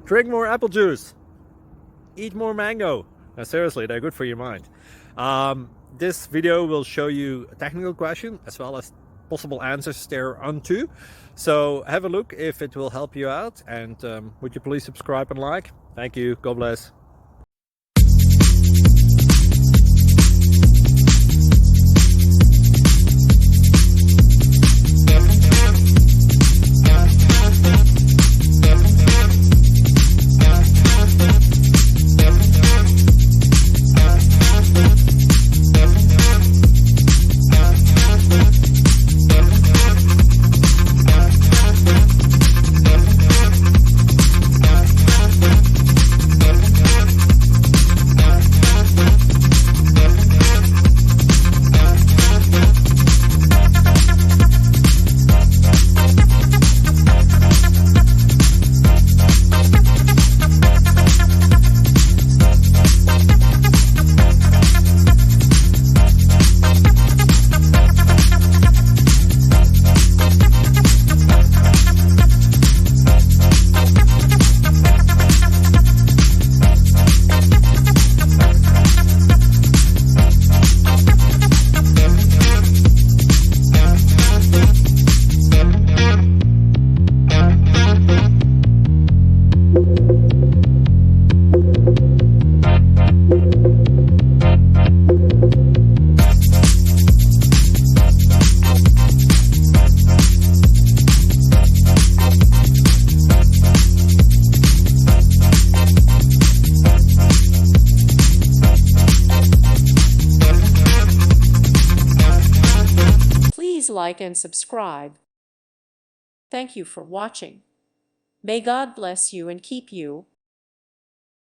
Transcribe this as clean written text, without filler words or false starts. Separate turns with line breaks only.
Drink more apple juice. Eat more mango. Now, seriously, they're good for your mind. This video will show you a technical question as well as possible answers thereunto. So have a look if it will help you out, and would you please subscribe and like? Thank you. God bless.
Please like and subscribe. Thank you for watching. May God bless you and keep you.